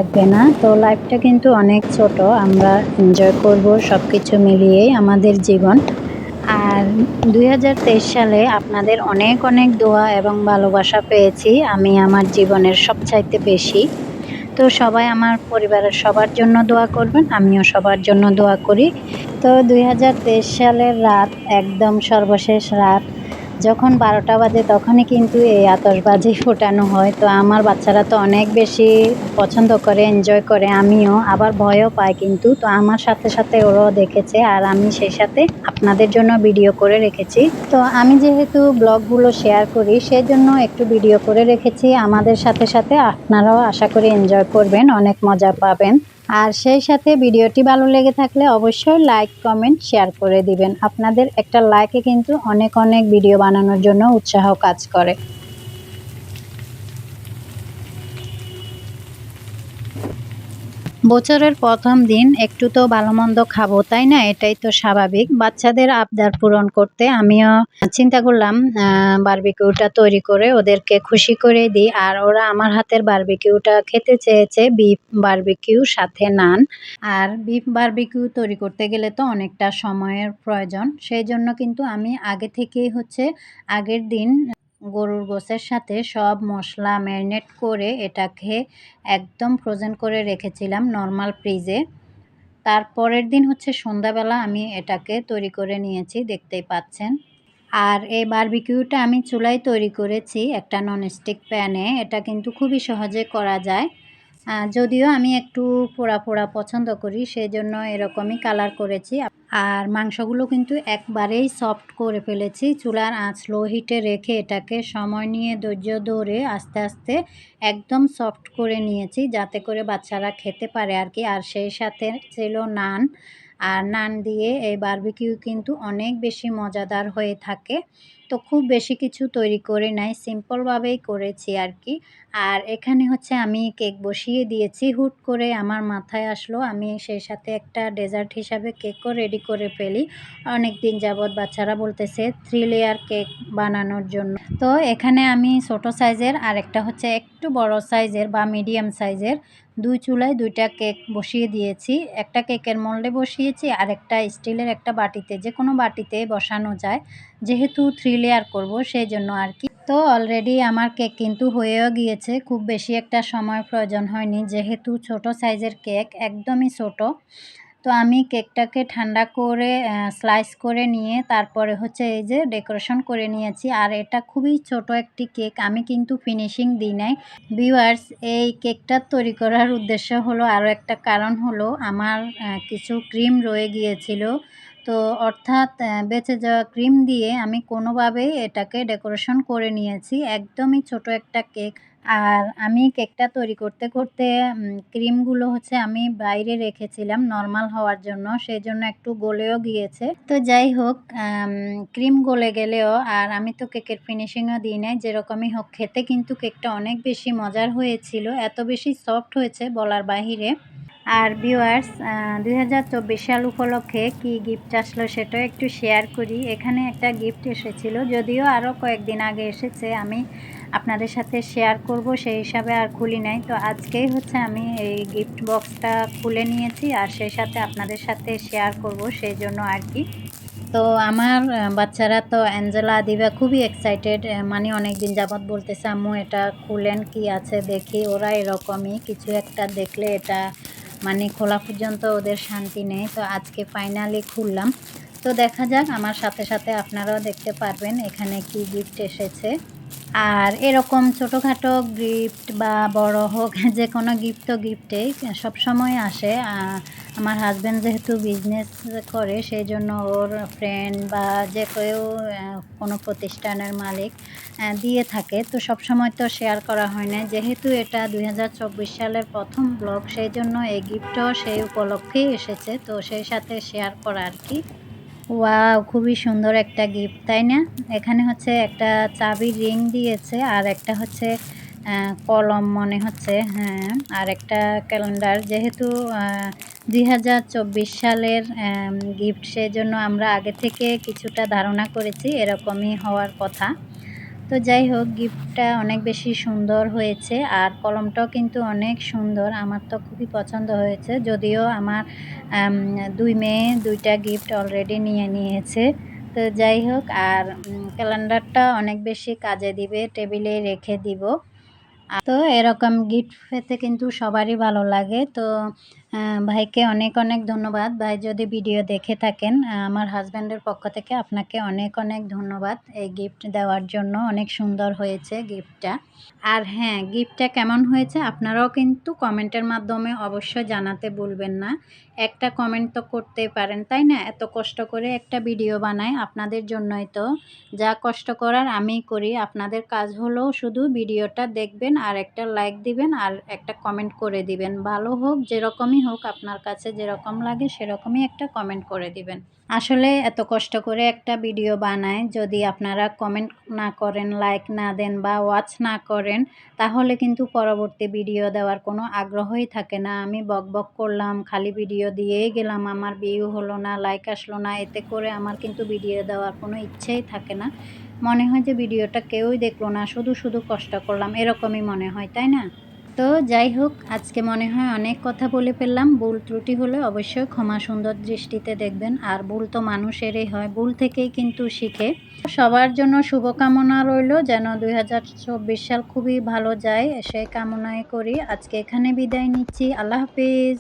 থাকবে না। তো লাইফটা কিন্তু অনেক ছোট। আমরা এনজয় করব সবকিছু মিলিয়েই আমাদের জীবন। আর ২০২৩ সালে আপনাদের অনেক, অনেক দোয়া এবং ভালোবাসা পেয়েছি আমি আমার জীবনের সবচাইতে বেশি। তো সবাই আমার পরিবারের সবার জন্য দোয়া করবেন। আমিও সবার জন্য দোয়া করি। তো ২০২৩ সালের রাত একদম সর্বশেষ রাত। যখন ১২টা বাজে তখনই কিন্তু এই আতশবাজি ফোটানো হয়। তো আমার বাচ্চারা তো অনেক বেশি পছন্দ করে, এনজয় করে। আমিও আবার ভয়ও পাই কিন্তু। তো আমার সাথে, সাথে ওরাও দেখেছে আর আমি সেই সাথে আপনাদের জন্য ভিডিও করে রেখেছি। তো আমি যেহেতু ব্লগগুলো শেয়ার করি সেজন্য একটু ভিডিও করে রেখেছি। আমাদের সাথে, সাথে আপনারাও আশা করি এনজয় করবেন, অনেক মজা পাবেন। আর সেই সাথে ভিডিওটি ভালো লেগে থাকলে অবশ্যই লাইক, কমেন্ট, শেয়ার করে দিবেন। আপনাদের একটা লাইকে কিন্তু অনেক, অনেক ভিডিও বানানোর জন্য উৎসাহ কাজ করে। বছরের ১ম দিন একটু তো ভালো-মন্দ খাবো, তাই না? এটাই তো স্বাভাবিক। বাচ্চাদের আবদার পূরণ করতে আমিও চিন্তা করলাম বারবিকিউটা তৈরি করে ওদেরকে খুশি করে দিই। আর ওরা আমার হাতের বারবিকিউটা খেতে চেয়েছে, বিফ বারবিকিউ সাথে নান। আর বিফ বারবিকিউ তৈরি করতে গেলে তো অনেকটা সময়ের প্রয়োজন। সেইজন্য কিন্তু আমি আগে থেকেই আগের দিন গরুর গোশের সাথে সব মসলা ম্যারিনেট করে এটাকে একদম ফ্রোজেন করে রেখেছিলাম নরমাল ফ্রিজে। তারপরের দিন সন্ধ্যাবেলা আমি এটাকে তৈরি করে নিয়েছি, দেখতেই পাচ্ছেন। আর এই বারবিকিউটা আমি চুলায় তৈরি করেছি একটা ননস্টিক প্যানে। এটা কিন্তু খুবই সহজে করা যায়। যদিও আমি একটু পোড়া, পোড়া পছন্দ করি সেজন্য এরকমই কালার করেছি। আর মাংসগুলো কিন্তু একবারেই সফট করে ফেলেছি। চুলার আঁচ লো হিটে রেখে এটাকে সময় নিয়ে ধৈর্য ধরে আস্তে, আস্তে একদম সফট করে নিয়েছি যাতে করে বাচ্চারা খেতে পারে আরকি। আর সেই সাথে ছিল নান। আর নান দিয়ে এই বারবিকিউ কিন্তু অনেক বেশি মজাদার হয়ে থাকে। তো খুব বেশি কিছু তৈরি করি নাই, সিম্পলভাবেই করেছি আরকি। আর এখানে আমি কেক বসিয়ে দিয়েছি। হুট করে আমার মাথায় আসলো আমি সেই সাথে একটা ডেজার্ট হিসাবে কেকও রেডি করে ফেলি। অনেকদিন যাবৎ বাচ্চারা বলতেছে 3 লেয়ার কেক বানানোর জন্য। তো এখানে আমি ছোট সাইজের আর একটা একটু বড় সাইজের বা মিডিয়াম সাইজের ২ চুলায় ২ টা কেক বসিয়ে দিয়েছি। একটা কেকের মোল্ডে বসিয়েছি আরেকটা স্টিলের একটা বাটিতে, যেকোনো বাটিতে বসানো যায়। যেহেতু 3 লেয়ার করব সেজন্য আরকি। তো অলরেডি আমার কেক কিন্তু হয়েও গিয়েছে। খুব বেশি একটা সময় প্রয়োজন হয়নি যেহেতু ছোট সাইজের কেক, একদমই ছোট। তো আমি কেকটাকে ঠান্ডা করে স্লাইস করে নিয়ে তারপরে এই যে ডেকোরেশন করে নিয়েছি। আর এটা খুবই ছোট একটি কেক, আমি কিন্তু ফিনিশিং দিই নাই। ভিউয়ার্স, এই কেকটা তৈরি করার উদ্দেশ্য হলো আরও একটা কারণ হলো আমার কিছু ক্রিম রয়ে গিয়েছিল। তো অর্থাৎ বেঁচে যাওয়া ক্রিম দিয়ে আমি কোনোভাবেই এটাকে ডেকোরেশন করে নিয়েছি। একদমই ছোট একটা কেক। আর আমি কেকটা তৈরি করতে, করতে ক্রিমগুলো আমি বাইরে রেখেছিলাম নরমাল হওয়ার জন্য। সেজন্য একটু গলেও গিয়েছে। তো যাই হোক, ক্রিম গলে গেলেও আর আমি তো কেকের ফিনিশিংও দিই নাই। যেরকমই হোক খেতে কিন্তু কেকটা অনেক বেশি মজার হয়েছিল। এত বেশি সফট হয়েছে বলার বাহিরে। আর ভিউয়ার্স, ২০২৪ সাল উপলক্ষে কি গিফট আসলো সেটাও একটু শেয়ার করি। এখানে একটা গিফট এসেছিল, যদিও আরও কয়েকদিন আগে এসেছে। আমি আপনাদের সাথে শেয়ার করব সেই হিসাবে আর খুলি নাই। তো আজকেই আমি এই গিফট বক্সটা খুলে নিয়েছি আর সেই সাথে আপনাদের সাথে শেয়ার করব সেইজন্য আরকি। তো আমার বাচ্চারা তো অ্যাঞ্জেলা, আদিবা খুবই এক্সাইটেড। মানে অনেকদিন যাবৎ বলতেছে, আম্মু এটা খুলেন, কি আছে দেখি। ওরা এরকমই কিছু একটা দেখলে এটা মানে খোলা পর্যন্ত ওদের শান্তি নেই। তো আজকে ফাইনালি খুললাম। তো দেখা যাক, আমার সাথে, সাথে আপনারাও দেখতে পারবেন এখানে কি গিফট এসেছে। আর এরকম ছোটোখাটো গিফট বা বড় হোক যেকোনো গিফট তো গিফটেই সবসময় আসে। আমার হাসব্যান্ড যেহেতু বিজনেস করে সেইজন্য ওর ফ্রেন্ড বা যে কেউ কোনো প্রতিষ্ঠানের মালিক দিয়ে থাকে। তো সবসময় তো শেয়ার করা হয় না। যেহেতু এটা ২০২৪ সালের ১ম ব্লগ সেইজন্য এই গিফটও সেই উপলক্ষেই এসেছে। তো সেই সাথে শেয়ার করা আরকি। ওয়াও! খুবই সুন্দর একটা গিফট, তাই না? এখানে একটা চাবির রিং দিয়েছে আর একটা কলম মনে হচ্ছে, হ্যাঁ, আর একটা ক্যালেন্ডার। যেহেতু ২০২৪ সালের গিফট সেজন্য আমরা আগে থেকে কিছুটা ধারণা করেছি এরকমই হওয়ার কথা। তো যাই হোক, গিফটটা অনেক বেশি সুন্দর হয়েছে আর কলমটাও কিন্তু অনেক সুন্দর। আমার তো খুবই পছন্দ হয়েছে। যদিও আমার আম ২ মেয়ে ২ টা গিফট অলরেডি নিয়ে নিয়েছে। তো যাই হোক, আর ক্যালেন্ডারটা অনেক বেশি কাজে দিবে, টেবিলে রেখে দিব। তো এরকম গিফট পেতে কিন্তু সবারই ভালো লাগে। তো ভাইকে অনেক, অনেক ধন্যবাদ। ভাই যদি ভিডিও দেখে থাকেন, আমার হাসব্যান্ডের পক্ষ থেকে আপনাকে অনেক, অনেক ধন্যবাদ এই গিফট দেওয়ার জন্য। অনেক সুন্দর হয়েছে গিফটটা। আর হ্যাঁ, গিফটটা কেমন হয়েছে আপনারাও কিন্তু কমেন্টের মাধ্যমে অবশ্যই জানাতে ভুলবেন না। একটা কমেন্ট তো করতেই পারেন, তাই না? এত কষ্ট করে একটা ভিডিও বানাই আপনাদের জন্যই তো। যা কষ্ট করার আমিই করি। আপনাদের কাজ হলো শুধু ভিডিওটা দেখবেন আর একটা লাইক দিবেন আর একটা কমেন্ট করে দিবেন। ভালো হোক, যেরকমই হোক, আপনার কাছে যেরকম লাগে সেরকমই একটা কমেন্ট করে দিবেন। আসলে এত কষ্ট করে একটা ভিডিও বানাই, যদি আপনারা কমেন্ট না করেন, লাইক না দেন বা ওয়াচ না করেন, তাহলে কিন্তু পরবর্তী ভিডিও দেওয়ার কোনো আগ্রহই থাকে না। আমি বকবক করলাম, খালি ভিডিও দিয়েই গেলাম, আমার ভিউ হলো না, লাইক আসলো না, এতে করে আমার কিন্তু ভিডিও দেওয়ার কোনো ইচ্ছেই থাকে না। মনে হয় যে ভিডিওটা কেউই দেখলো না, শুধু, শুধু কষ্ট করলাম, এরকমই মনে হয়, তাই না? তো যাই হোক, আজকে মনে হয় অনেক কথা বলে ফেললাম। ভুল ত্রুটি হলে অবশ্যই ক্ষমা সুন্দর দৃষ্টিতে দেখবেন। আর ভুল তো মানুষেরই হয়, ভুল থেকেই কিন্তু শিখে। সবার জন্য শুভকামনা রইলো যেন ২০২৪ সাল খুবই ভালো যায়, সেই কামনাই করি। আজকে এখানে বিদায় নিচ্ছি। আল্লাহ হাফিজ।